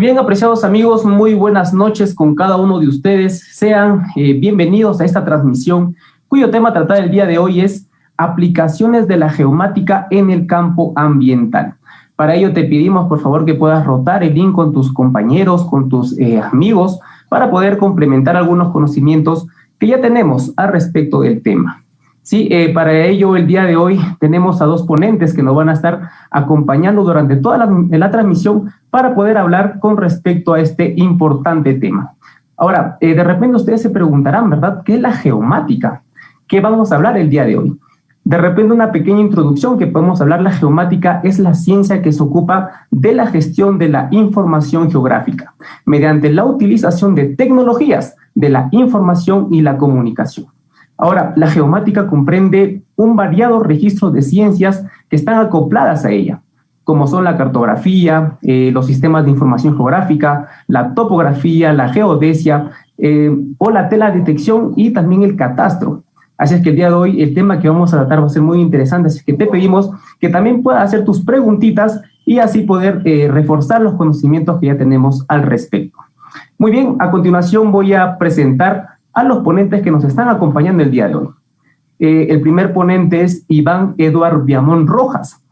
Bien, apreciados amigos, muy buenas noches con cada uno de ustedes. Sean bienvenidos a esta transmisión, cuyo tema a tratar el día de hoy es aplicaciones de la geomática en el campo ambiental. Para ello te pedimos, por favor, que puedas rotar el link con tus compañeros, con tus amigos, para poder complementar algunos conocimientos que ya tenemos al respecto del tema. Sí, para ello el día de hoy tenemos a dos ponentes que nos van a estar acompañando durante toda la transmisión para poder hablar con respecto a este importante tema. Ahora, de repente ustedes se preguntarán, ¿verdad? ¿Qué es la geomática? ¿Qué vamos a hablar el día de hoy? De repente una pequeña introducción que podemos hablar. La geomática es la ciencia que se ocupa de la gestión de la información geográfica mediante la utilización de tecnologías de la información y la comunicación. Ahora, la geomática comprende un variado registro de ciencias que están acopladas a ella, como son la cartografía, los sistemas de información geográfica, la topografía, la geodesia, o la teledetección y también el catastro. Así es que el día de hoy el tema que vamos a tratar va a ser muy interesante, así que te pedimos que también puedas hacer tus preguntitas y así poder reforzar los conocimientos que ya tenemos al respecto. Muy bien, a continuación voy a presentar a los ponentes que nos están acompañando el día de hoy. El primer ponente es Iván Eduard Viamón Rojas.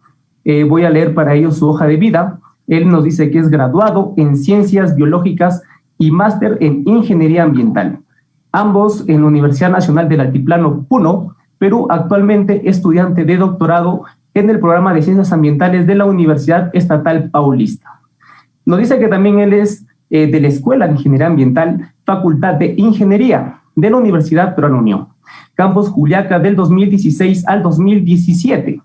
Voy a leer para ello su hoja de vida. Él nos dice que es graduado en Ciencias Biológicas y máster en Ingeniería Ambiental, ambos en la Universidad Nacional del Altiplano, Puno, Perú. Actualmente estudiante de doctorado en el programa de Ciencias Ambientales de la Universidad Estatal Paulista. Nos dice que también él es de la Escuela de Ingeniería Ambiental, Facultad de Ingeniería de la Universidad Peruana Unión, Campus Juliaca, del 2016 al 2017.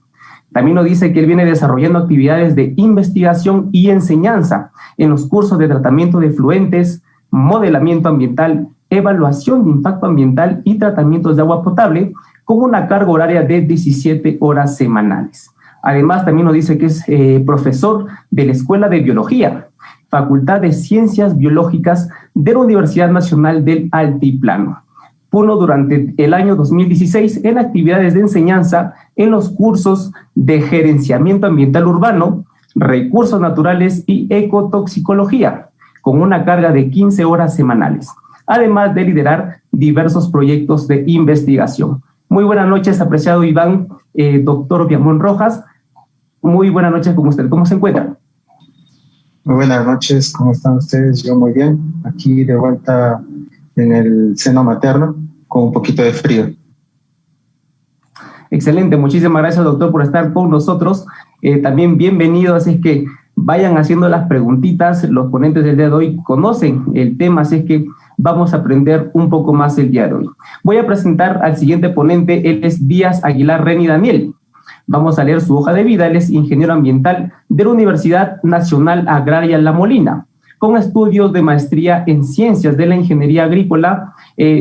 También nos dice que él viene desarrollando actividades de investigación y enseñanza en los cursos de tratamiento de efluentes, modelamiento ambiental, evaluación de impacto ambiental y tratamientos de agua potable, con una carga horaria de 17 horas semanales. Además, también nos dice que es profesor de la Escuela de Biología, Facultad de Ciencias Biológicas de la Universidad Nacional del Altiplano, Puno, durante el año 2016 en actividades de enseñanza en los cursos de gerenciamiento ambiental urbano, recursos naturales y ecotoxicología, con una carga de 15 horas semanales, además de liderar diversos proyectos de investigación. Muy buenas noches, apreciado Iván, doctor Viamón Rojas. Muy buenas noches con usted. ¿Cómo se encuentra? Muy buenas noches, ¿cómo están ustedes? Yo muy bien, aquí de vuelta en el seno materno, con un poquito de frío. Excelente, muchísimas gracias, doctor, por estar con nosotros. También bienvenido, así es que vayan haciendo las preguntitas. Los ponentes del día de hoy conocen el tema, así es que vamos a aprender un poco más el día de hoy. Voy a presentar al siguiente ponente. Él es Díaz Aguilar Reni Daniel. Vamos a leer su hoja de vida. Él es ingeniero ambiental de la Universidad Nacional Agraria La Molina, con estudios de maestría en Ciencias de la Ingeniería Agrícola,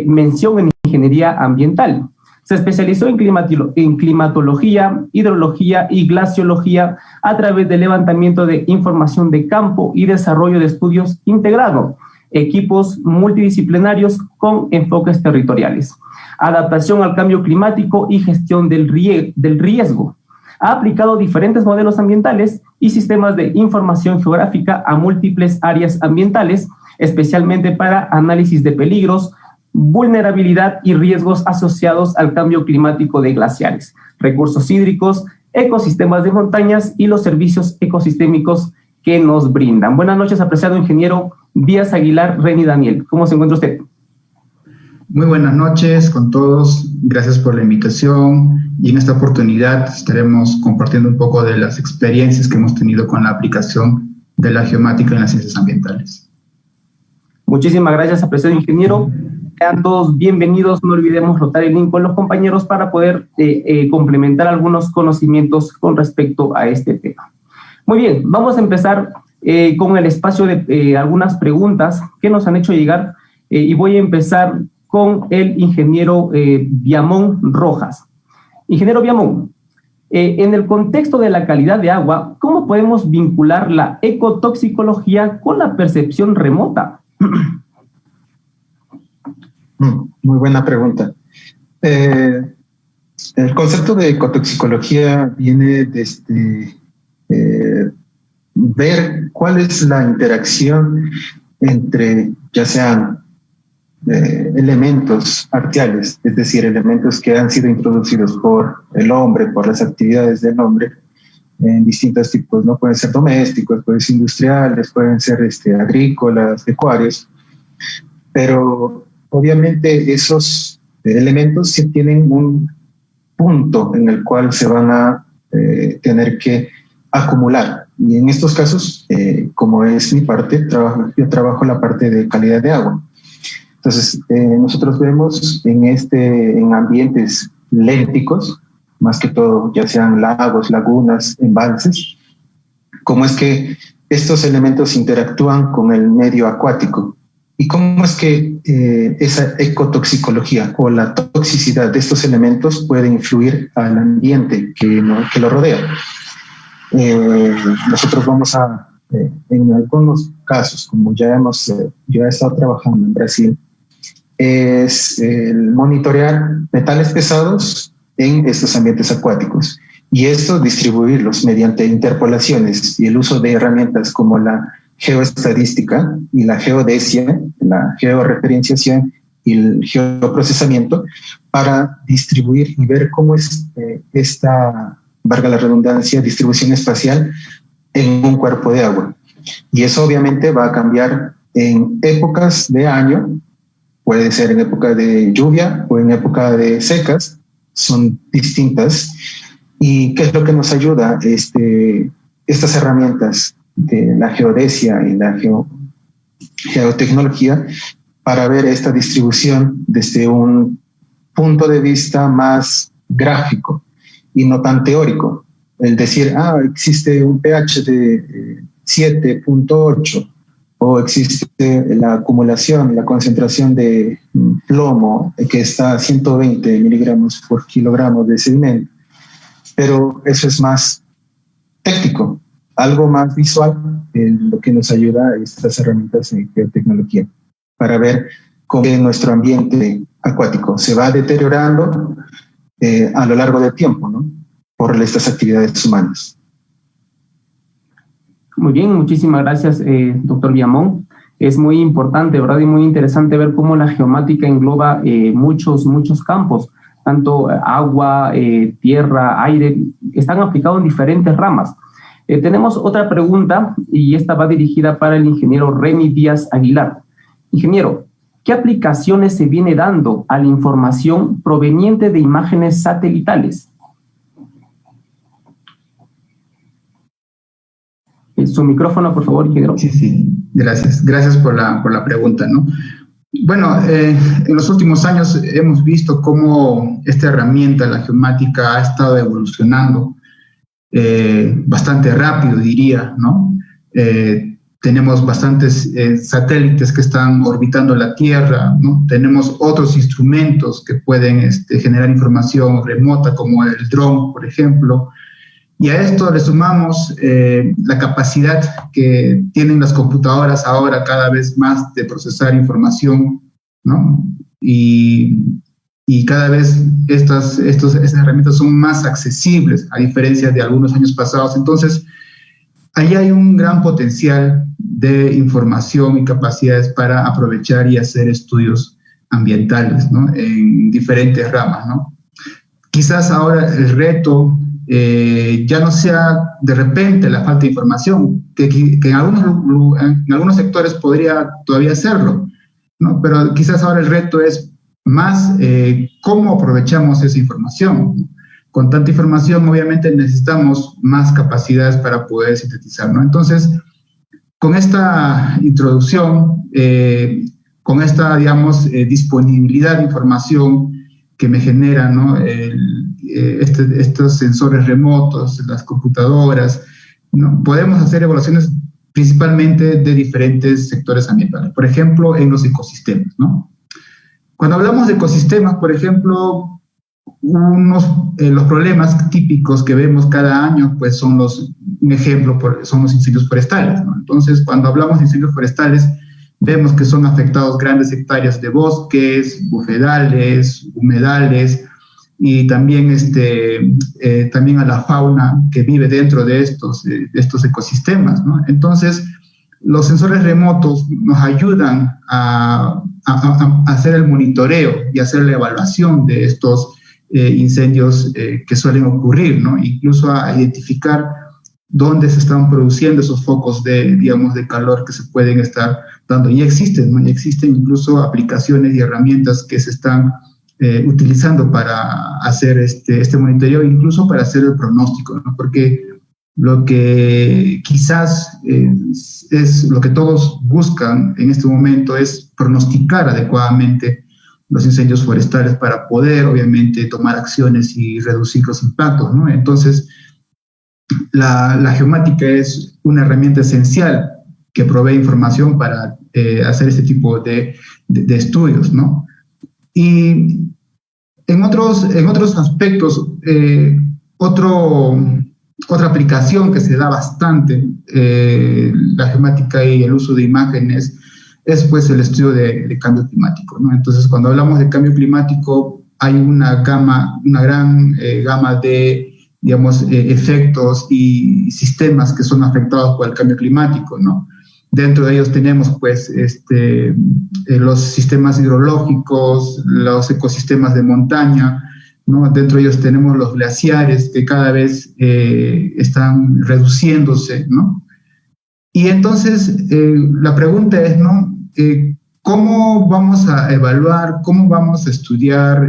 mención en Ingeniería Ambiental. Se especializó en climatología, hidrología y glaciología a través del levantamiento de información de campo y desarrollo de estudios integrado, equipos multidisciplinarios con enfoques territoriales, adaptación al cambio climático y gestión del riesgo. Ha aplicado diferentes modelos ambientales y sistemas de información geográfica a múltiples áreas ambientales, especialmente para análisis de peligros, vulnerabilidad y riesgos asociados al cambio climático de glaciares, recursos hídricos, ecosistemas de montañas y los servicios ecosistémicos que nos brindan. Buenas noches, apreciado ingeniero Díaz Aguilar Reni Daniel. ¿Cómo se encuentra usted? Muy buenas noches con todos, gracias por la invitación y en esta oportunidad estaremos compartiendo un poco de las experiencias que hemos tenido con la aplicación de la geomática en las ciencias ambientales. Muchísimas gracias, apreciado ingeniero. Sean todos bienvenidos, no olvidemos rotar el link con los compañeros para poder complementar algunos conocimientos con respecto a este tema. Muy bien, vamos a empezar con el espacio de algunas preguntas que nos han hecho llegar y voy a empezar con el ingeniero Viamón Rojas. Ingeniero Viamón, en el contexto de la calidad de agua, ¿cómo podemos vincular la ecotoxicología con la percepción remota? Muy buena pregunta. El concepto de ecotoxicología viene desde ver cuál es la interacción entre ya sean elementos artiales, es decir, elementos que han sido introducidos por el hombre, por las actividades del hombre, en distintos tipos, ¿no? Pueden ser domésticos, pueden ser industriales, pueden ser agrícolas, pecuarios, pero obviamente esos elementos sí tienen un punto en el cual se van a tener que acumular. Y en estos casos, como es mi parte, yo trabajo la parte de calidad de agua. Entonces, nosotros vemos en ambientes lénticos, más que todo, ya sean lagos, lagunas, embalses, cómo es que estos elementos interactúan con el medio acuático y cómo es que esa ecotoxicología o la toxicidad de estos elementos puede influir al ambiente que lo rodea. Nosotros vamos a, en algunos casos, como yo he estado trabajando en Brasil, es el monitorear metales pesados en estos ambientes acuáticos y esto distribuirlos mediante interpolaciones y el uso de herramientas como la geoestadística y la geodesia, la georreferenciación y el geoprocesamiento para distribuir y ver cómo es esta, valga la redundancia, distribución espacial en un cuerpo de agua. Y eso obviamente va a cambiar en épocas de año. Puede ser en época de lluvia o en época de secas, son distintas. ¿Y qué es lo que nos ayuda estas herramientas de la geodesia y la geotecnología para ver esta distribución desde un punto de vista más gráfico y no tan teórico? El decir, existe un pH de 7.8 o existe la acumulación, la concentración de plomo que está a 120 miligramos por kilogramo de sedimento. Pero eso es más técnico, algo más visual, lo que nos ayuda a estas herramientas en geotecnología, para ver cómo nuestro ambiente acuático se va deteriorando a lo largo del tiempo, ¿no? Por estas actividades humanas. Muy bien, muchísimas gracias, doctor Villamón. Es muy importante, ¿verdad? Y muy interesante ver cómo la geomática engloba muchos campos, tanto agua, tierra, aire, están aplicados en diferentes ramas. Tenemos otra pregunta y esta va dirigida para el ingeniero Remy Díaz Aguilar. Ingeniero, ¿qué aplicaciones se viene dando a la información proveniente de imágenes satelitales? Su micrófono, por favor, ingeniero. Sí, gracias por la pregunta, ¿no? Bueno, en los últimos años hemos visto cómo esta herramienta, la geomática, ha estado evolucionando bastante rápido, diría, ¿no? Tenemos bastantes satélites que están orbitando la Tierra, ¿no? Tenemos otros instrumentos que pueden generar información remota, como el dron, por ejemplo. Y a esto le sumamos la capacidad que tienen las computadoras ahora cada vez más de procesar información, ¿no? Y cada vez estas herramientas son más accesibles, a diferencia de algunos años pasados. Entonces, ahí hay un gran potencial de información y capacidades para aprovechar y hacer estudios ambientales, ¿no? En diferentes ramas, ¿no? Quizás ahora el reto ya no sea de repente la falta de información, que en algunos sectores podría todavía serlo, ¿no? Pero quizás ahora el reto es más cómo aprovechamos esa información. Con tanta información, obviamente, necesitamos más capacidades para poder sintetizar, ¿no? Entonces, con esta introducción, con esta, digamos, disponibilidad de información que me genera, ¿no? Estos sensores remotos, las computadoras, ¿no? Podemos hacer evaluaciones principalmente de diferentes sectores ambientales, por ejemplo, en los ecosistemas, ¿no? Cuando hablamos de ecosistemas, por ejemplo, los problemas típicos que vemos cada año, pues son un ejemplo, son los incendios forestales, ¿no? Entonces, cuando hablamos de incendios forestales, vemos que son afectados grandes hectáreas de bosques, bufedales, humedales, y también, también a la fauna que vive dentro de estos ecosistemas, ¿no? Entonces, Los sensores remotos nos ayudan a hacer el monitoreo y hacer la evaluación de estos incendios que suelen ocurrir, ¿no? Incluso a identificar dónde se están produciendo esos focos de calor que se pueden estar dando. Y existen, ¿no? Y existen incluso aplicaciones y herramientas que se están utilizando para hacer este monitoreo, incluso para hacer el pronóstico, ¿no? Porque lo que quizás es lo que todos buscan en este momento es pronosticar adecuadamente los incendios forestales para poder, obviamente, tomar acciones y reducir los impactos, ¿no? Entonces, la geomática es una herramienta esencial que provee información para hacer este tipo de estudios, ¿no? Y en otros aspectos, otra aplicación que se da bastante, la geomática y el uso de imágenes, es pues el estudio de cambio climático, ¿no? Entonces, cuando hablamos de cambio climático, hay una gran gama de, efectos y sistemas que son afectados por el cambio climático, ¿no? Dentro de ellos tenemos, pues, los sistemas hidrológicos, los ecosistemas de montaña, ¿no? Dentro de ellos tenemos los glaciares que cada vez están reduciéndose, ¿no? Y entonces la pregunta es, ¿no? ¿Cómo vamos a evaluar, cómo vamos a estudiar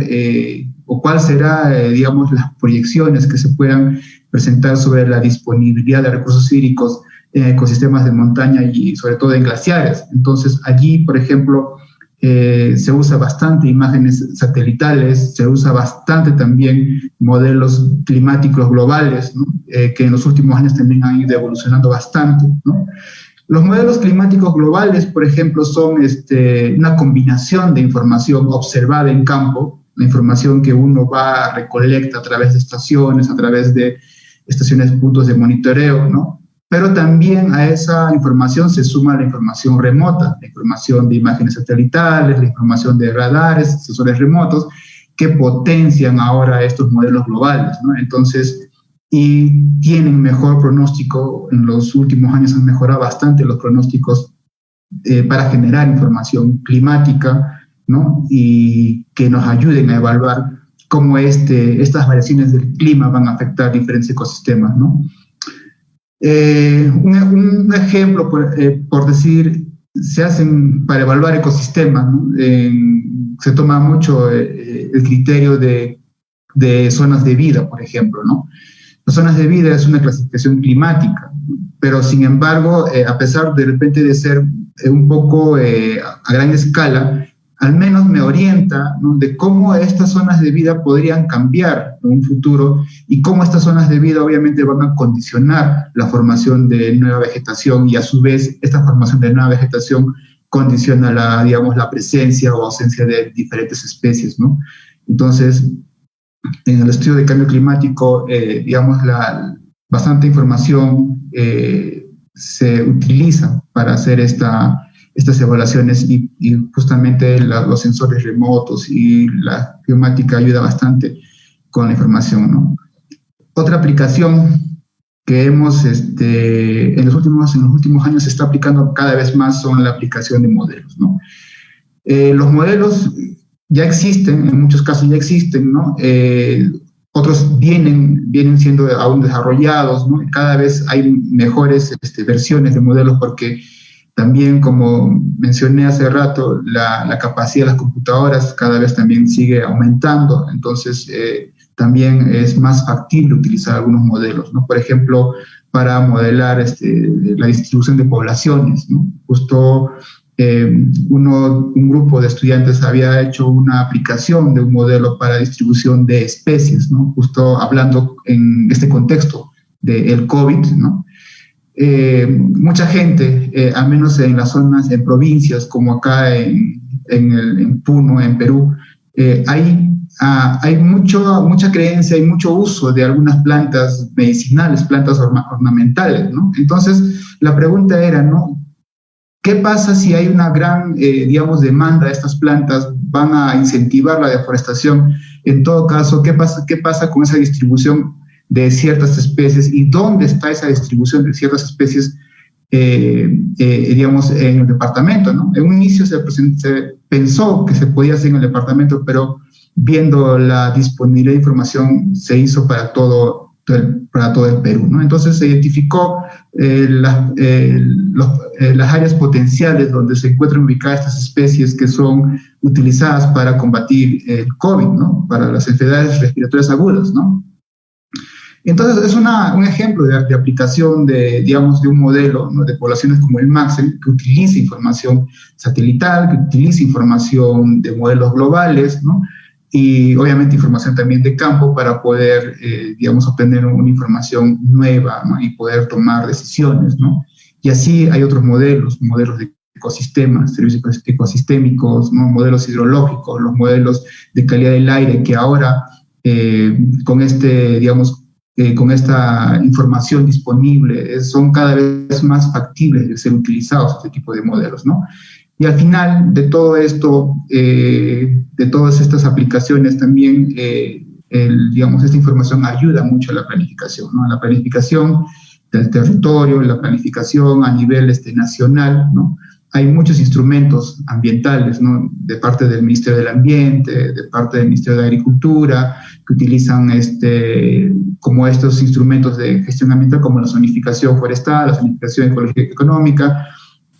o cuál será, las proyecciones que se puedan presentar sobre la disponibilidad de recursos hídricos en ecosistemas de montaña y sobre todo en glaciares? Entonces allí, por ejemplo, se usa bastante imágenes satelitales, se usa bastante también modelos climáticos globales, ¿no? Que en los últimos años también han ido evolucionando bastante, ¿no? Los modelos climáticos globales, por ejemplo, son una combinación de información observada en campo, la información que uno recolecta a través de estaciones, a través de puntos de monitoreo, ¿no? Pero también a esa información se suma la información remota, la información de imágenes satelitales, la información de radares, sensores remotos, que potencian ahora estos modelos globales, ¿no? Entonces, y tienen mejor pronóstico. En los últimos años han mejorado bastante los pronósticos para generar información climática, ¿no? Y que nos ayuden a evaluar cómo estas variaciones del clima van a afectar diferentes ecosistemas, ¿no? Un ejemplo, por decir, se hacen para evaluar ecosistemas, ¿no? Se toma mucho el criterio de zonas de vida, por ejemplo, ¿no? Las zonas de vida es una clasificación climática, pero sin embargo, a pesar de repente de ser un poco a gran escala, al menos me orienta, ¿no? De cómo estas zonas de vida podrían cambiar en un futuro y cómo estas zonas de vida obviamente van a condicionar la formación de nueva vegetación, y a su vez esta formación de nueva vegetación condiciona la presencia o ausencia de diferentes especies, ¿no? Entonces, en el estudio de cambio climático, bastante información se utiliza para hacer estas evaluaciones, y justamente los sensores remotos y la geomática ayuda bastante con la información, ¿no? Otra aplicación que hemos, en los últimos años se está aplicando cada vez más son la aplicación de modelos, ¿no? Los modelos ya existen, en muchos casos ya existen, ¿no? Otros vienen siendo aún desarrollados, ¿no? Cada vez hay mejores versiones de modelos, porque también, como mencioné hace rato, la capacidad de las computadoras cada vez también sigue aumentando. Entonces, también es más factible utilizar algunos modelos, ¿no? Por ejemplo, para modelar la distribución de poblaciones, ¿no? Justo un grupo de estudiantes había hecho una aplicación de un modelo para distribución de especies, ¿no? Justo hablando en este contexto del COVID, ¿no? Mucha gente, al menos en las zonas, en provincias como acá en Puno, en Perú, hay mucha creencia y mucho uso de algunas plantas medicinales, plantas ornamentales, ¿no? Entonces, la pregunta era, ¿no? ¿Qué pasa si hay una gran, demanda de estas plantas? ¿Van a incentivar la deforestación? En todo caso, ¿qué pasa con esa distribución de ciertas especies, y dónde está esa distribución de ciertas especies digamos, en el departamento, ¿no? En un inicio se pensó que se podía hacer en el departamento, pero viendo la disponibilidad de información se hizo para todo el Perú, ¿no? Entonces se identificó las áreas potenciales donde se encuentran ubicadas estas especies que son utilizadas para combatir el COVID, ¿no? Para las enfermedades respiratorias agudas, ¿no? Entonces es un ejemplo de aplicación digamos, de un modelo, ¿no? De poblaciones como el MAXEN, que utiliza información satelital, que utiliza información de modelos globales, ¿no? Y obviamente información también de campo para poder, digamos, obtener una información nueva, ¿no? Y poder tomar decisiones, ¿no? Y así hay otros modelos de ecosistemas, servicios ecosistémicos, ¿no? Modelos hidrológicos, los modelos de calidad del aire que ahora, con esta información disponible, son cada vez más factibles de ser utilizados este tipo de modelos, ¿no? Y al final de todo esto, de todas estas aplicaciones también, digamos, esta información ayuda mucho a la planificación, ¿no? A la planificación del territorio, la planificación a nivel nacional, ¿no? Hay muchos instrumentos ambientales, ¿no? De parte del Ministerio del Ambiente, de parte del Ministerio de Agricultura, que utilizan como estos instrumentos de gestión ambiental, como la zonificación forestal, la zonificación ecológica y económica,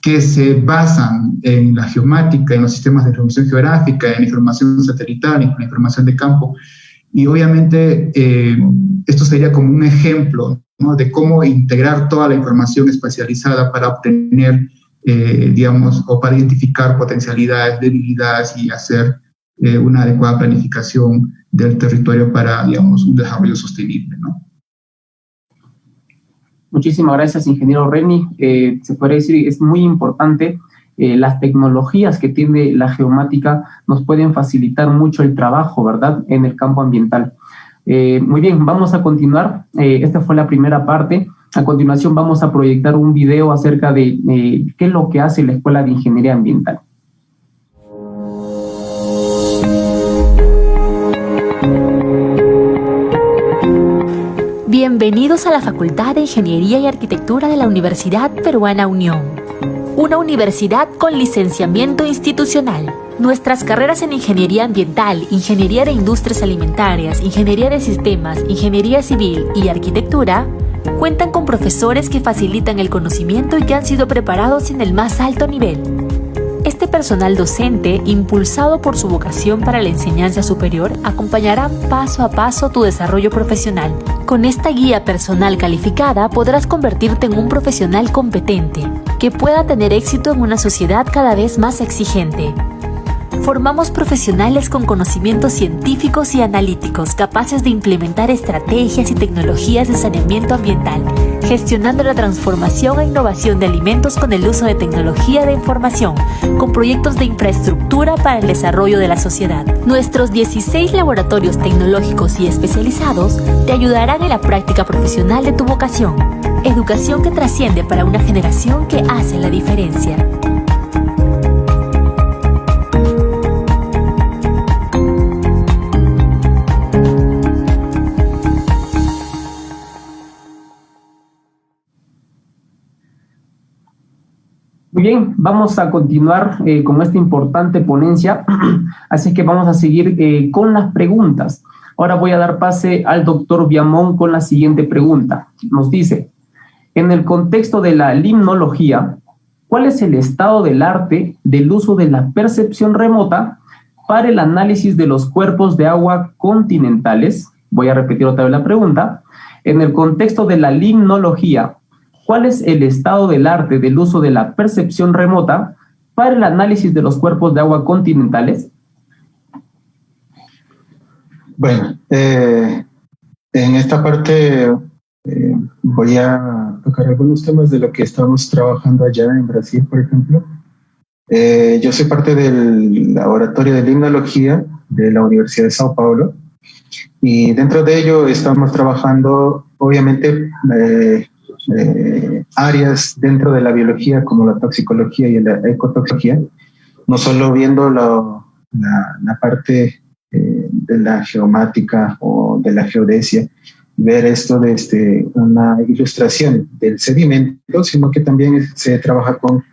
que se basan en la geomática, en los sistemas de información geográfica, en la información satelital, en la información de campo. Y obviamente esto sería como un ejemplo, ¿no? De cómo integrar toda la información espacializada para obtener, digamos, o para identificar potencialidades, debilidades y hacer una adecuada planificación del territorio para, digamos, un desarrollo sostenible, ¿no? Muchísimas gracias, ingeniero Reni. Se podría decir, es muy importante, las tecnologías que tiene la geomática nos pueden facilitar mucho el trabajo, ¿verdad?, en el campo ambiental. Muy bien, vamos a continuar. Esta fue la primera parte. A continuación vamos a proyectar un video acerca de qué es lo que hace la Escuela de Ingeniería Ambiental. Bienvenidos a la Facultad de Ingeniería y Arquitectura de la Universidad Peruana Unión, una universidad con licenciamiento institucional. Nuestras carreras en Ingeniería Ambiental, Ingeniería de Industrias Alimentarias, Ingeniería de Sistemas, Ingeniería Civil y Arquitectura cuentan con profesores que facilitan el conocimiento y que han sido preparados en el más alto nivel. Este personal docente, impulsado por su vocación para la enseñanza superior, acompañará paso a paso tu desarrollo profesional. Con esta guía personal calificada podrás convertirte en un profesional competente, que pueda tener éxito en una sociedad cada vez más exigente. Formamos profesionales con conocimientos científicos y analíticos, capaces de implementar estrategias y tecnologías de saneamiento ambiental, gestionando la transformación e innovación de alimentos con el uso de tecnología de información, con proyectos de infraestructura para el desarrollo de la sociedad. Nuestros 16 laboratorios tecnológicos y especializados te ayudarán en la práctica profesional de tu vocación. Educación que trasciende para una generación que hace la diferencia. Muy bien, vamos a continuar con esta importante ponencia, así que vamos a seguir con las preguntas. Ahora voy a dar pase al doctor Viamón con la siguiente pregunta. Nos dice, en el contexto de la limnología, ¿cuál es el estado del arte del uso de la percepción remota para el análisis de los cuerpos de agua continentales? Voy a repetir otra vez la pregunta. En el contexto de la limnología, ¿cuál es el estado del arte del uso de la percepción remota para el análisis de los cuerpos de agua continentales? Bueno, en esta parte voy a tocar algunos temas de lo que estamos trabajando allá en Brasil, por ejemplo. Yo soy parte del laboratorio de limnología de la Universidad de Sao Paulo y dentro de ello estamos trabajando, obviamente, áreas dentro de la biología como la toxicología y la ecotoxicología, no solo viendo la parte de la geomática o de la geodesia, ver esto desde una ilustración del sedimento, sino que también se trabaja con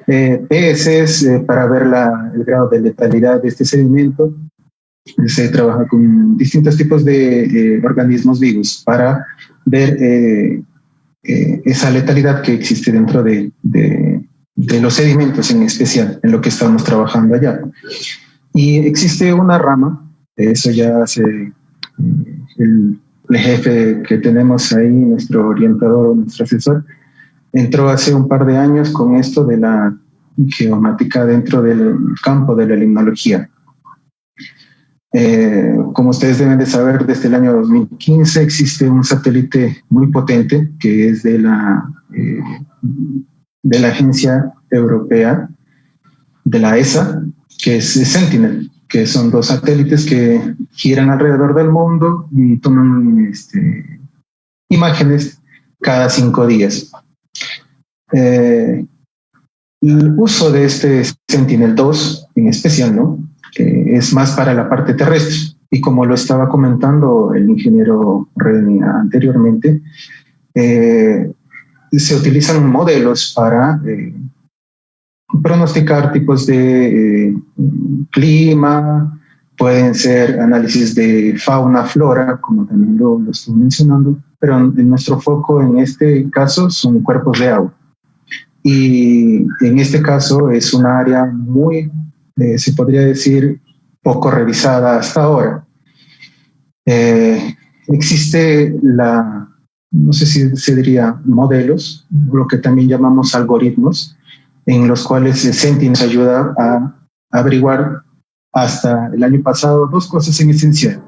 peces para ver el grado de letalidad de este sedimento. Se trabaja con distintos tipos de organismos vivos para ver esa letalidad que existe dentro de los sedimentos, en especial en lo que estamos trabajando allá. Y existe una rama, eso ya hace el jefe que tenemos ahí, nuestro orientador, nuestro asesor, entró hace un par de años con esto de la geomática dentro del campo de la limnología. Como ustedes deben de saber, desde el año 2015 existe un satélite muy potente que es de la Agencia Europea, de la ESA, que es Sentinel, que son 2 satélites que giran alrededor del mundo y toman imágenes cada 5 días. El uso de este Sentinel-2 en especial, ¿no? Es más para la parte terrestre. Y como lo estaba comentando el ingeniero René anteriormente, se utilizan modelos para pronosticar tipos de clima, pueden ser análisis de fauna, flora, como también lo estoy mencionando, pero en nuestro foco en este caso son cuerpos de agua. Y en este caso es un área muy, se podría decir, poco revisada hasta ahora. Existe no sé si se diría modelos, lo que también llamamos algoritmos, en los cuales Sentinel nos ayuda a averiguar hasta el año pasado 2 cosas en esencial.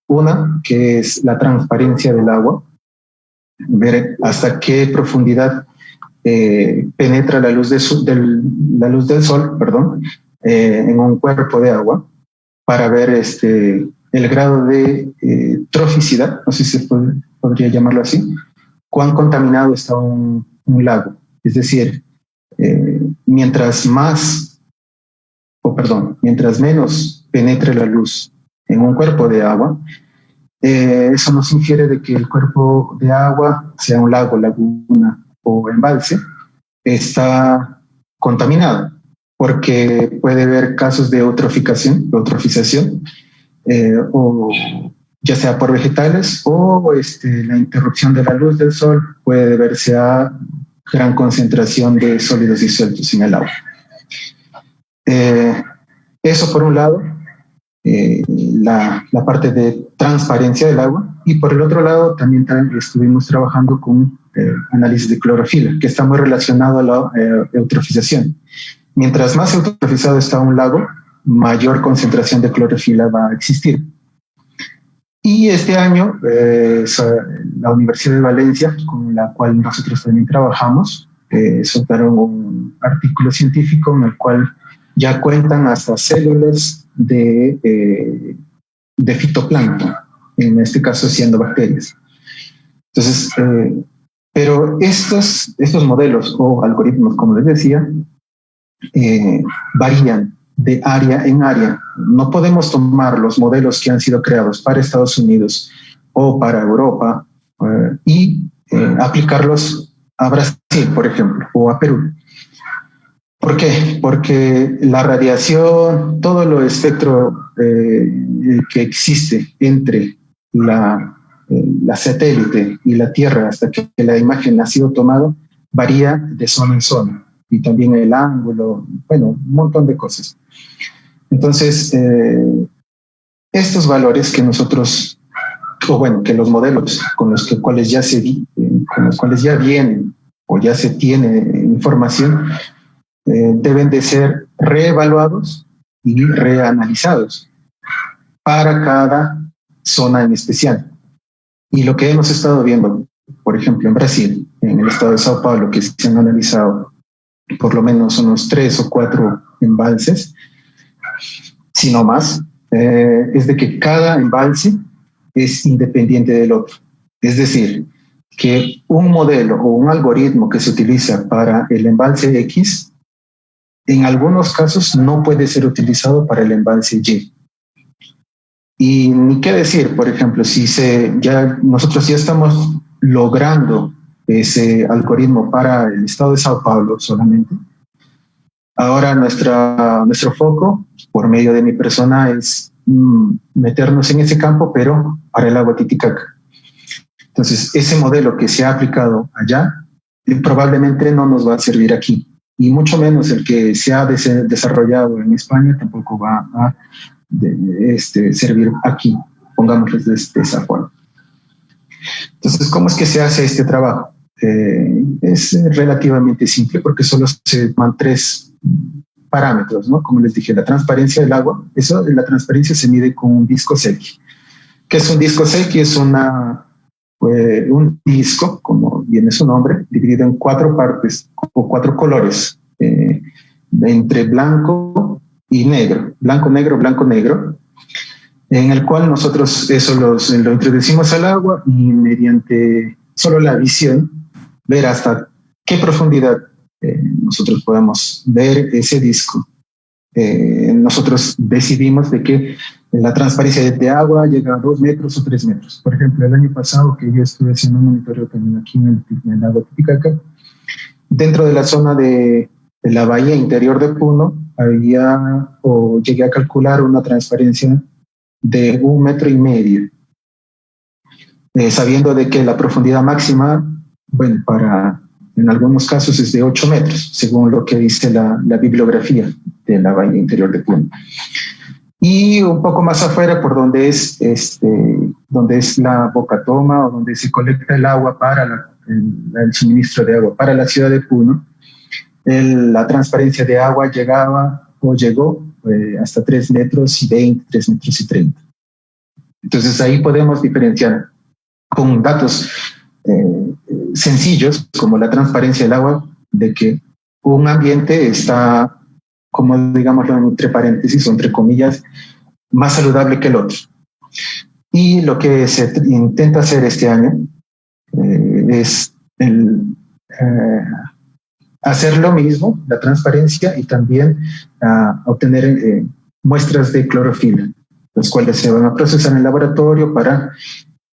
Una, que es la transparencia del agua, ver hasta qué profundidad penetra la luz del sol, en un cuerpo de agua, para ver el grado de troficidad, no sé si se podría llamarlo así, cuán contaminado está un lago. Es decir, mientras menos penetre la luz en un cuerpo de agua, eso nos infiere de que el cuerpo de agua, sea un lago, laguna o embalse, está contaminado, porque puede haber casos de eutrofización, o ya sea por vegetales o la interrupción de la luz del sol puede deberse a gran concentración de sólidos disueltos en el agua. Eso por un lado, la parte de transparencia del agua, y por el otro lado también estuvimos trabajando con análisis de clorofila, que está muy relacionado a la eutrofización. Mientras más eutrofizado está un lago, mayor concentración de clorofila va a existir. Y este año, la Universidad de Valencia, con la cual nosotros también trabajamos, soltaron un artículo científico en el cual ya cuentan hasta células de fitoplancton, en este caso siendo bacterias. Entonces, pero estos modelos o algoritmos, como les decía, varían de área en área. No podemos tomar los modelos que han sido creados para Estados Unidos o para Europa y aplicarlos a Brasil, por ejemplo, o a Perú. ¿Por qué? Porque la radiación, todo lo espectro que existe entre la satélite y la Tierra hasta que la imagen ha sido tomada varía de zona en zona, y también el ángulo, bueno, un montón de cosas. Entonces, estos valores que nosotros, que los modelos con los cuales ya vienen o ya se tiene información, deben de ser reevaluados y reanalizados para cada zona en especial. Y lo que hemos estado viendo, por ejemplo, en Brasil, en el estado de Sao Paulo, que se han analizado por lo menos unos 3 o 4 embalses, si no más, es de que cada embalse es independiente del otro. Es decir, que un modelo o un algoritmo que se utiliza para el embalse X, en algunos casos no puede ser utilizado para el embalse Y. Y ni qué decir, por ejemplo, nosotros ya estamos logrando ese algoritmo para el estado de Sao Paulo solamente. Ahora nuestro foco, por medio de mi persona, es meternos en ese campo, pero para el agua Titicaca. Entonces, ese modelo que se ha aplicado allá probablemente no nos va a servir aquí, y mucho menos el que se ha desarrollado en España tampoco va a servir aquí, pongámoslo de esa forma. Entonces, ¿cómo es que se hace este trabajo? Es relativamente simple porque solo se toman 3 parámetros, ¿no? Como les dije, la transparencia del agua. La transparencia se mide con un disco Secchi. ¿Qué es un disco Secchi? Es un disco, como viene su nombre, dividido en 4 partes o 4 colores, entre blanco y negro, blanco, negro, en el cual nosotros eso lo introducimos al agua y mediante solo la visión ver hasta qué profundidad nosotros podemos ver ese disco. Nosotros decidimos de que la transparencia de agua llega a 2 metros o 3 metros. Por ejemplo, el año pasado que yo estuve haciendo un monitoreo también aquí en el lago Titicaca, dentro de la zona de la bahía interior de Puno, llegué a calcular una transparencia de 1,5 metros, sabiendo de que la profundidad máxima, bueno, en algunos casos es de 8 metros, según lo que dice la bibliografía de la bahía interior de Puno. Y un poco más afuera, por donde es la boca toma, o donde se colecta el agua para el suministro de agua para la ciudad de Puno, la transparencia de agua llegó hasta 3,20 metros, 3,30 metros. Entonces ahí podemos diferenciar con datos sencillos, como la transparencia del agua, de que un ambiente está, como digámoslo entre paréntesis o entre comillas, más saludable que el otro. Y lo que se intenta hacer este año es hacer lo mismo, la transparencia, y también obtener muestras de clorofila, las cuales se van a procesar en el laboratorio para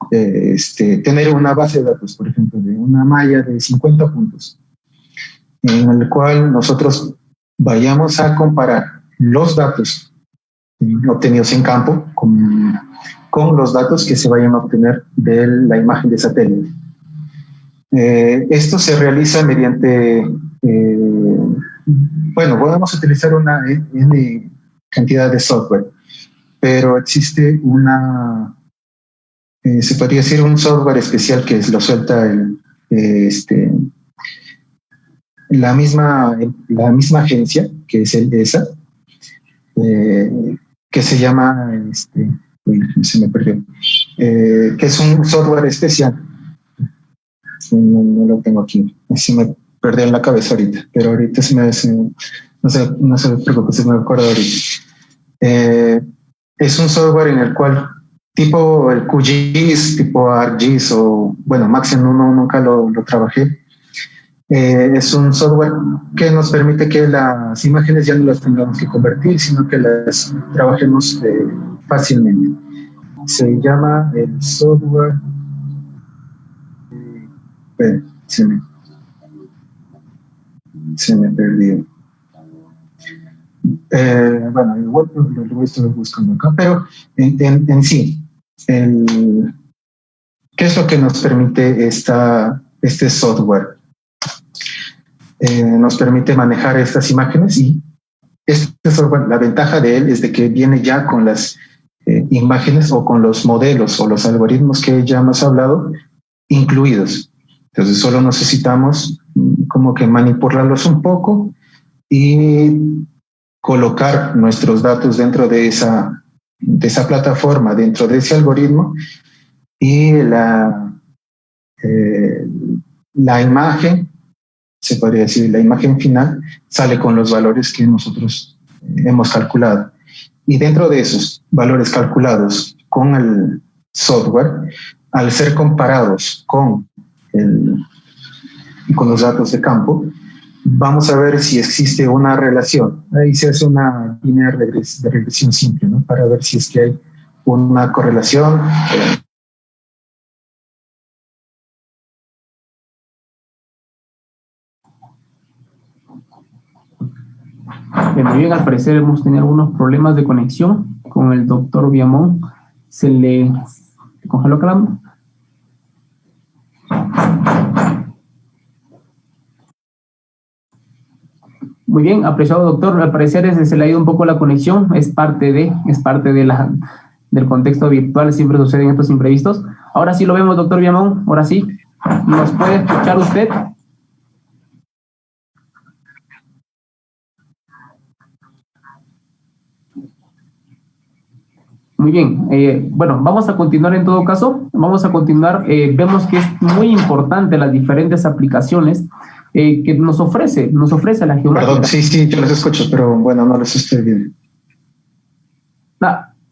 tener una base de datos, por ejemplo, de una malla de 50 puntos, en el cual nosotros vayamos a comparar los datos obtenidos en campo con los datos que se vayan a obtener de la imagen de satélite. Esto se realiza mediante, podemos utilizar una N cantidad de software, pero existe se podría decir un software especial que lo suelta la misma agencia, que es el ESA, que se llama, se me perdió, que es un software especial. No lo tengo aquí, se me perdió en la cabeza ahorita, pero ahorita no se preocupe, se me acuerdo ahorita. Es un software en el cual, tipo el QGIS, tipo ArcGIS, o bueno, Maxim nunca lo trabajé. Es un software que nos permite que las imágenes ya no las tengamos que convertir, sino que las trabajemos fácilmente. Se llama el software. Se me perdió. Igual lo voy a estar buscando acá, pero en sí, ¿qué es lo que nos permite este software? Nos permite manejar estas imágenes, y este software, la ventaja de él es de que viene ya con las imágenes o con los modelos o los algoritmos que ya hemos hablado incluidos. Entonces solo necesitamos como que manipularlos un poco y colocar nuestros datos dentro de esa plataforma, dentro de ese algoritmo, y la imagen, se podría decir, la imagen final sale con los valores que nosotros hemos calculado. Y dentro de esos valores calculados con el software, al ser comparados con los datos de campo, vamos a ver si existe una relación. Ahí se hace una línea de regresión simple, ¿no? Para ver si es que hay una correlación. Muy bien, al parecer hemos tenido algunos problemas de conexión con el doctor Viamón. Se le congeló Calamo. Muy bien, apreciado doctor, al parecer se le ha ido un poco la conexión, es parte del contexto virtual, siempre suceden estos imprevistos. Ahora sí lo vemos, doctor Viamón, ahora sí. ¿Nos puede escuchar usted? Muy bien, bueno, vamos a continuar en todo caso, vemos que es muy importante las diferentes aplicaciones que nos ofrece la geomática. Perdón, sí, yo los escucho, pero bueno, no los estoy viendo.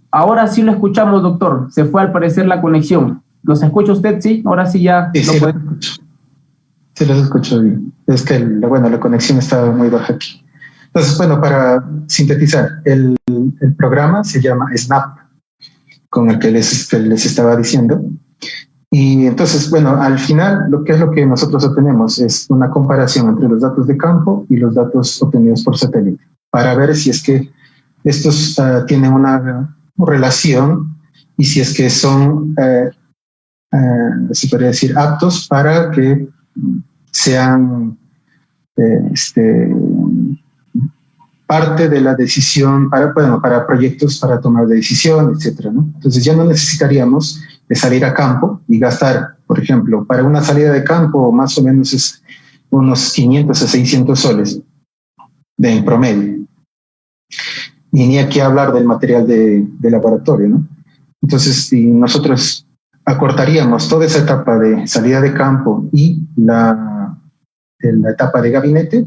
Ahora sí lo escuchamos, doctor, se fue al parecer la conexión. ¿Los escucha usted? Sí, ahora sí ya sí, puede. Sí, los escucho bien. Es que, la conexión está muy baja aquí. Entonces, bueno, para sintetizar, el programa se llama SNAP, con el que les estaba diciendo. Y entonces, bueno, al final, lo que nosotros obtenemos es una comparación entre los datos de campo y los datos obtenidos por satélite, para ver si es que estos tienen una relación y si es que son, se podría decir, aptos para que sean parte de la decisión para proyectos para tomar de decisión, etcétera, ¿no? Entonces ya no necesitaríamos de salir a campo y gastar, por ejemplo, para una salida de campo más o menos es unos 500 a 600 soles en promedio. Y ni aquí hablar del material de laboratorio, ¿no? Entonces, si nosotros acortaríamos toda esa etapa de salida de campo y la etapa de gabinete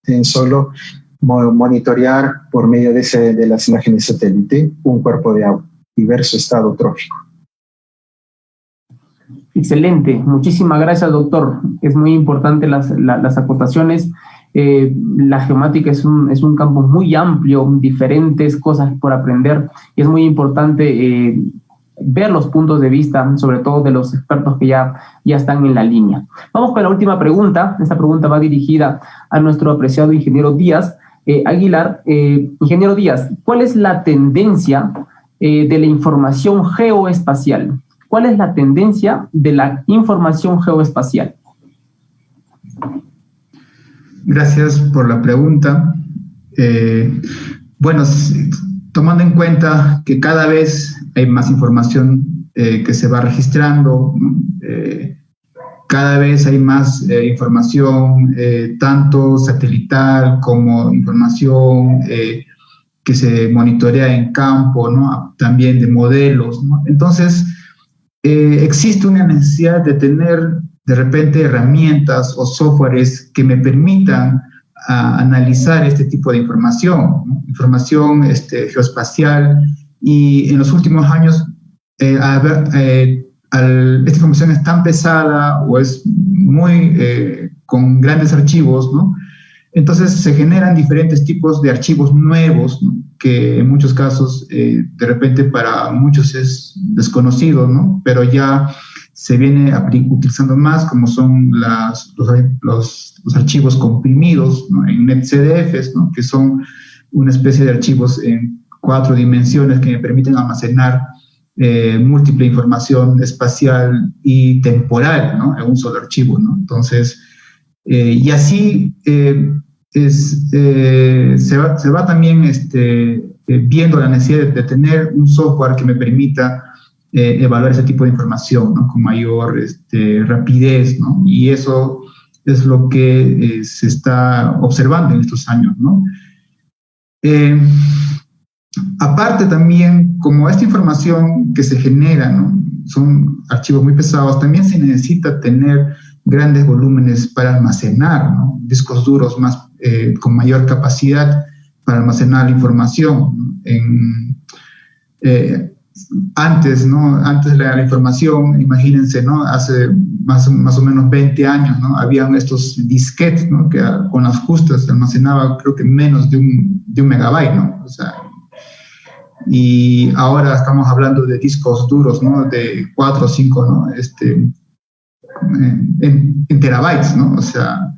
en solo monitorear por medio de las imágenes satélite un cuerpo de agua y ver su estado trófico. Excelente, muchísimas gracias, doctor. Es muy importante las acotaciones. La geomática es un campo muy amplio, diferentes cosas por aprender, y es muy importante ver los puntos de vista, sobre todo de los expertos que ya están en la línea. Vamos con la última pregunta. Esta pregunta va dirigida a nuestro apreciado ingeniero Díaz Aguilar. Ingeniero Díaz, ¿cuál es la tendencia de la información geoespacial? ¿Cuál es la tendencia de la información geoespacial? Gracias por la pregunta. Bueno, tomando en cuenta que cada vez hay más información que se va registrando, cada vez hay más información, tanto satelital como información que se monitorea en campo, ¿no? También de modelos, ¿no? Entonces, existe una necesidad de tener de repente herramientas o softwares que me permitan analizar este tipo de información, ¿no? Información geoespacial, y en los últimos años esta información es tan pesada o es muy con grandes archivos, ¿no? Entonces se generan diferentes tipos de archivos nuevos, ¿no? Que en muchos casos de repente para muchos es desconocido, ¿no? Pero ya se viene utilizando más, como son los archivos comprimidos, ¿no? En NetCDFs, ¿no? Que son una especie de archivos en 4 dimensiones que me permiten almacenar múltiple información espacial y temporal, ¿no? En un solo archivo, ¿no? Entonces, y así se va también viendo la necesidad de tener un software que me permita evaluar ese tipo de información, ¿no? Con mayor rapidez, ¿no? Y eso es lo que se está observando en estos años, ¿no? Aparte también, como esta información que se genera, ¿no? Son archivos muy pesados, también se necesita tener grandes volúmenes para almacenar, ¿no? Discos duros con mayor capacidad para almacenar la información, ¿no? Antes, ¿no? Antes la información, imagínense, ¿no? Hace más o menos 20 años, ¿no? Habían estos disquetes, ¿no? Que con las justas se almacenaba, creo que menos de un megabyte, ¿no? O sea, y ahora estamos hablando de discos duros, ¿no? De 4 o 5, ¿no? En terabytes, ¿no? O sea,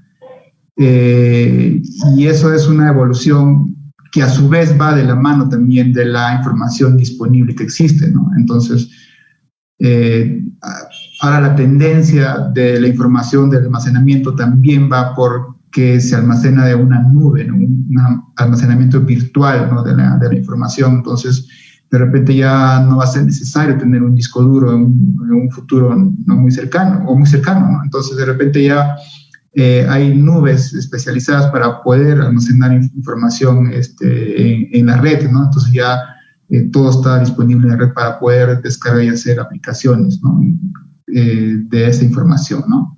y eso es una evolución que a su vez va de la mano también de la información disponible que existe, ¿no? Entonces, ahora la tendencia de la información del almacenamiento también va por que se almacena de una nube, ¿no? Un almacenamiento virtual, ¿no? de la información. Entonces, de repente ya no va a ser necesario tener un disco duro en un futuro no muy cercano, o muy cercano, ¿no? Entonces, de repente ya hay nubes especializadas para poder almacenar información en la red, ¿no? Entonces ya todo está disponible en la red para poder descargar y hacer aplicaciones, ¿no? De esa información, ¿no?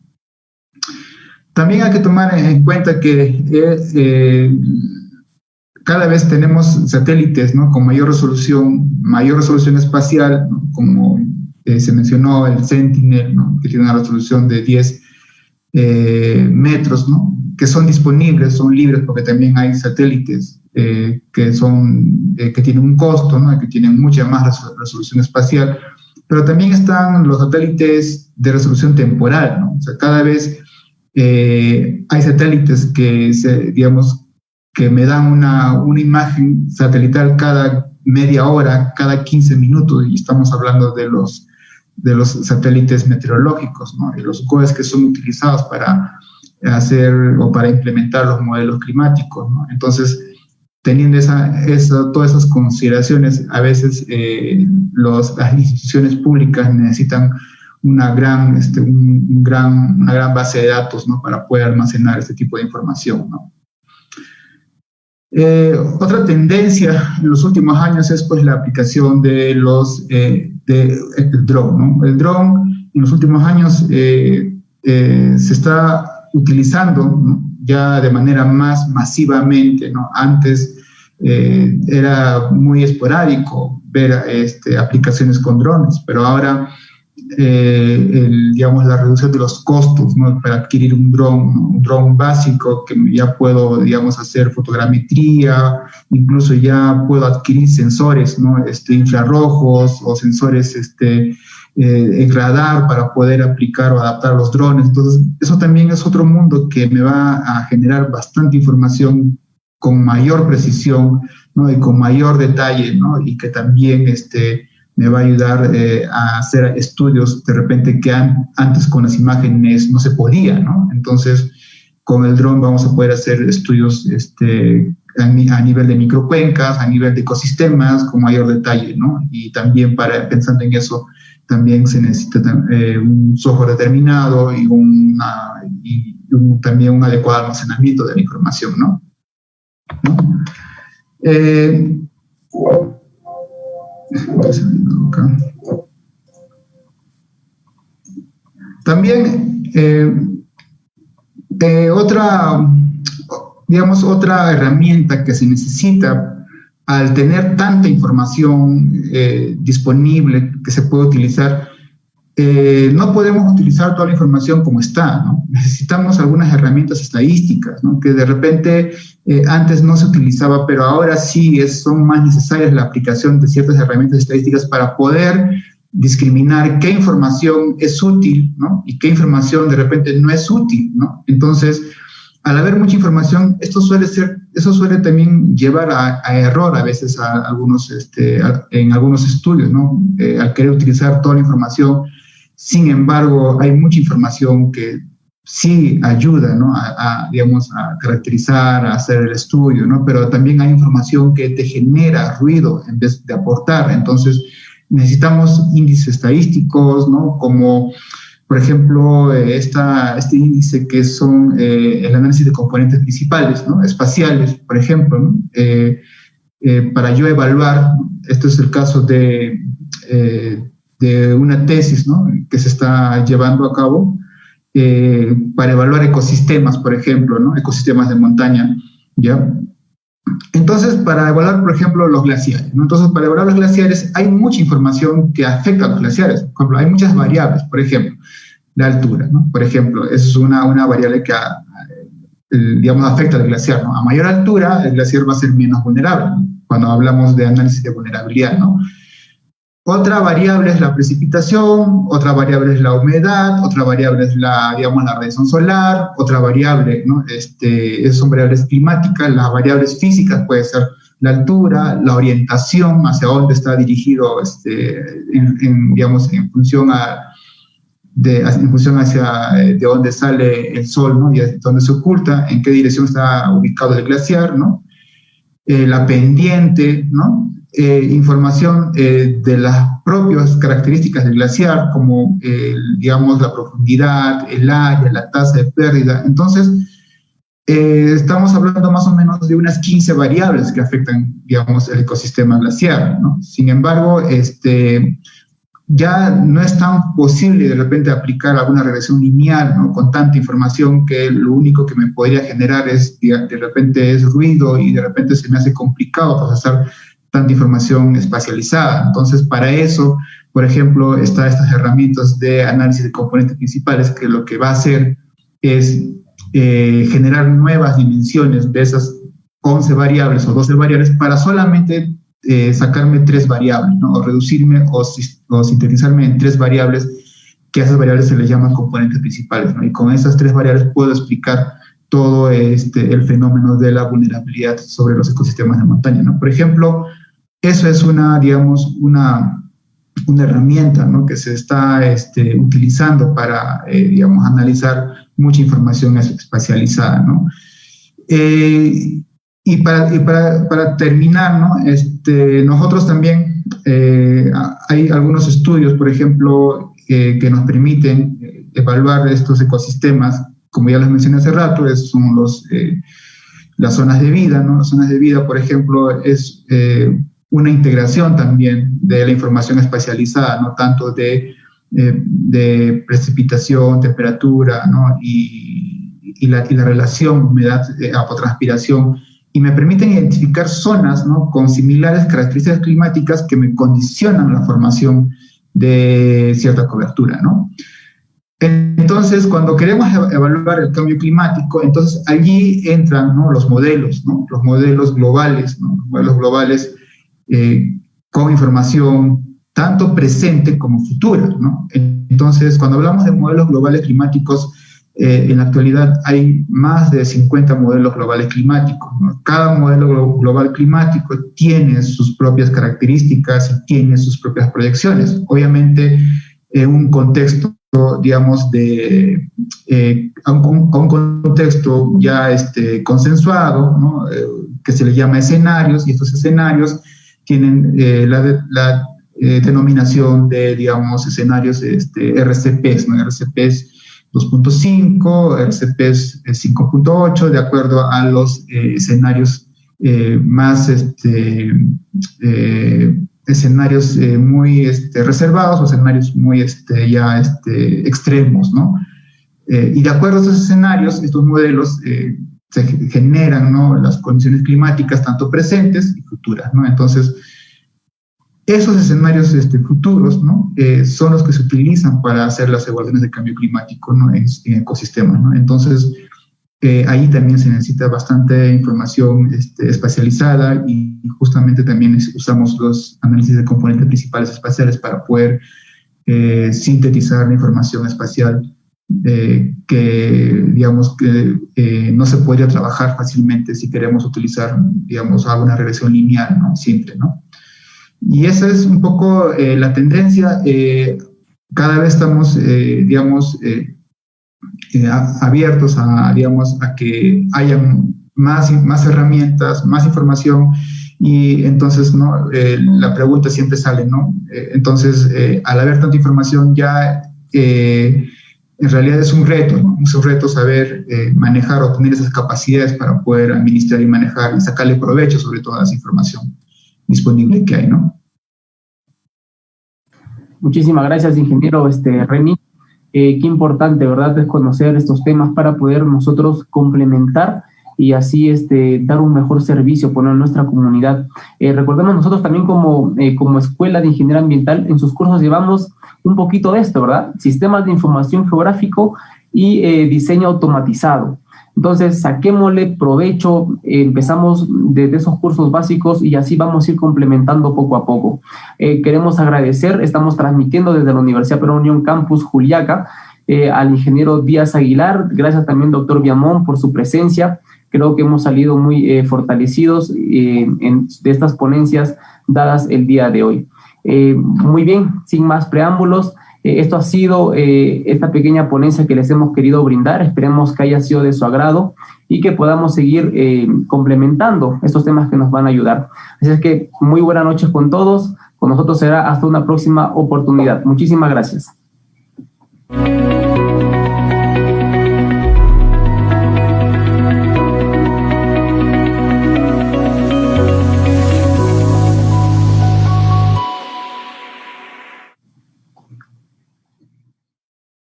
También hay que tomar en cuenta que cada vez tenemos satélites, ¿no? Con mayor resolución espacial, ¿no? Como se mencionó el Sentinel, ¿no? Que tiene una resolución de 10 metros, ¿no? Que son disponibles, son libres, porque también hay satélites que tienen un costo, ¿no? Que tienen mucha más resolución espacial, pero también están los satélites de resolución temporal, ¿no? O sea, cada vez hay satélites que me dan una imagen satelital cada media hora, cada 15 minutos, y estamos hablando de los satélites meteorológicos, ¿no? Y los GOES que son utilizados para hacer o para implementar los modelos climáticos, ¿no? Entonces, teniendo todas esas consideraciones, a veces las instituciones públicas necesitan una gran base de datos, ¿no? Para poder almacenar este tipo de información, ¿no? Otra tendencia en los últimos años es pues la aplicación de el drone, ¿no? El drone en los últimos años se está utilizando, ¿no? Ya de manera más masivamente, ¿no? Antes era muy esporádico ver aplicaciones con drones, pero ahora la reducción de los costos, ¿no? Para adquirir un dron básico, que ya puedo, hacer fotogrametría, incluso ya puedo adquirir sensores, ¿no? Infrarrojos o sensores en radar para poder aplicar o adaptar los drones. Entonces, eso también es otro mundo que me va a generar bastante información con mayor precisión, ¿no? Y con mayor detalle, ¿no? Y que también me va a ayudar a hacer estudios de repente que antes con las imágenes no se podía, ¿no? Entonces, con el dron vamos a poder hacer estudios a nivel de microcuencas, a nivel de ecosistemas, con mayor detalle, ¿no? Y también pensando en eso, también se necesita un software determinado y también un adecuado almacenamiento de la información, ¿no? También otra herramienta que se necesita al tener tanta información disponible que se puede utilizar, no podemos utilizar toda la información como está, ¿no? Necesitamos algunas herramientas estadísticas, ¿no? Que de repente antes no se utilizaba, pero ahora sí son más necesarias la aplicación de ciertas herramientas estadísticas para poder discriminar qué información es útil, ¿no? Y qué información de repente no es útil, ¿no? Entonces, al haber mucha información, eso suele también llevar a error a veces en algunos estudios, ¿no? Al querer utilizar toda la información. Sin embargo, hay mucha información que sí ayuda, ¿no? a caracterizar, a hacer el estudio, ¿no? Pero también hay información que te genera ruido en vez de aportar. Entonces, necesitamos índices estadísticos, ¿no? Como, por ejemplo, este índice que son el análisis de componentes principales, ¿no? Espaciales, por ejemplo, ¿no? Para yo evaluar, esto es el caso de una tesis, ¿no? Que se está llevando a cabo para evaluar ecosistemas, por ejemplo, ¿no? Ecosistemas de montaña, ¿ya? Entonces, para evaluar, por ejemplo, los glaciares, ¿no? Entonces, para evaluar los glaciares hay mucha información que afecta a los glaciares. Por ejemplo, hay muchas variables, por ejemplo, la altura, ¿no? Por ejemplo, esa es una variable que, afecta al glaciar, ¿no? A mayor altura, el glaciar va a ser menos vulnerable, ¿no? cuando hablamos de análisis de vulnerabilidad, ¿no? Otra variable es la precipitación, otra variable es la humedad, otra variable es la radiación solar, otra variable, ¿no? Son variables climáticas. Las variables físicas puede ser la altura, la orientación, hacia dónde está dirigido, en función hacia de dónde sale el sol, ¿no? Y dónde se oculta, en qué dirección está ubicado el glaciar, ¿no? La pendiente, ¿no? Información de las propias características del glaciar, como, la profundidad, el área, la tasa de pérdida. Entonces, estamos hablando más o menos de unas 15 variables que afectan, el ecosistema glaciar, ¿no? Sin embargo, ya no es tan posible de repente aplicar alguna regresión lineal, ¿no? Con tanta información, que lo único que me podría generar de repente es ruido, y de repente se me hace complicado procesar tanta información espacializada. Entonces, para eso, por ejemplo, están estas herramientas de análisis de componentes principales, que lo que va a hacer es generar nuevas dimensiones de esas 11 variables o 12 variables para solamente sacarme 3 variables, ¿no? O reducirme o sintetizarme en 3 variables, que a esas variables se les llaman componentes principales, ¿no? Y con esas 3 variables puedo explicar todo el fenómeno de la vulnerabilidad sobre los ecosistemas de montaña, ¿no? Por ejemplo, eso es una herramienta, ¿no? Que se está utilizando para, analizar mucha información espacializada, ¿no? Y para terminar, ¿no? Nosotros también, hay algunos estudios, por ejemplo, que nos permiten evaluar estos ecosistemas. Como ya les mencioné hace rato, son las zonas de vida, ¿no? Las zonas de vida, por ejemplo, es una integración también de la información espacializada, ¿no? Tanto de precipitación, temperatura, ¿no? Y la relación humedad-evapotranspiración, y me permiten identificar zonas, ¿no? Con similares características climáticas que me condicionan la formación de cierta cobertura, ¿no? Entonces, cuando queremos evaluar el cambio climático, entonces allí entran, ¿no? Los modelos, ¿no? Los modelos globales, ¿no? Los modelos globales con información tanto presente como futura, ¿no? Entonces, cuando hablamos de modelos globales climáticos, en la actualidad hay más de 50 modelos globales climáticos, ¿no? Cada modelo global climático tiene sus propias características y tiene sus propias proyecciones. Obviamente, en un contexto, a un contexto ya consensuado, ¿no? Que se le llama escenarios, y estos escenarios tienen la denominación de, escenarios RCPs, ¿no? RCPs 2.5, RCPs 5.8, de acuerdo a los escenarios más escenarios muy reservados, o escenarios muy extremos, ¿no? Y de acuerdo a estos escenarios, estos modelos se generan, ¿no? Las condiciones climáticas tanto presentes y futuras, ¿no? Entonces, esos escenarios futuros, ¿no? Son los que se utilizan para hacer las evaluaciones de cambio climático, ¿no? En ecosistemas, ¿no? Entonces, ahí también se necesita bastante información espacializada, y justamente también usamos los análisis de componentes principales espaciales para poder sintetizar la información espacial que no se podría trabajar fácilmente si queremos utilizar, alguna regresión lineal, ¿no? Simple, ¿no? Y esa es un poco la tendencia. Cada vez estamos, abiertos a que hayan más herramientas, más información, y entonces, ¿no? La pregunta siempre sale, ¿no? Entonces, al haber tanta información ya, en realidad es un reto, ¿no? Es un reto saber manejar o tener esas capacidades para poder administrar y manejar y sacarle provecho sobre toda esa información disponible que hay, ¿no? Muchísimas gracias, ingeniero Reni. Qué importante, ¿verdad?, es conocer estos temas para poder nosotros complementar y así dar un mejor servicio a nuestra comunidad. Recordemos, nosotros también como Escuela de Ingeniería Ambiental, en sus cursos llevamos un poquito de esto, ¿verdad? Sistemas de información geográfico y diseño automatizado. Entonces, saquémosle provecho, empezamos desde esos cursos básicos y así vamos a ir complementando poco a poco. Queremos agradecer, estamos transmitiendo desde la Universidad Peruana Unión Campus Juliaca, al ingeniero Díaz Aguilar. Gracias también, doctor Viamón, por su presencia. Creo que hemos salido muy fortalecidos de estas ponencias dadas el día de hoy. Muy bien, sin más preámbulos, esto ha sido esta pequeña ponencia que les hemos querido brindar. Esperemos que haya sido de su agrado y que podamos seguir complementando estos temas que nos van a ayudar. Así es que muy buenas noches con todos. Con nosotros será hasta una próxima oportunidad. Muchísimas gracias.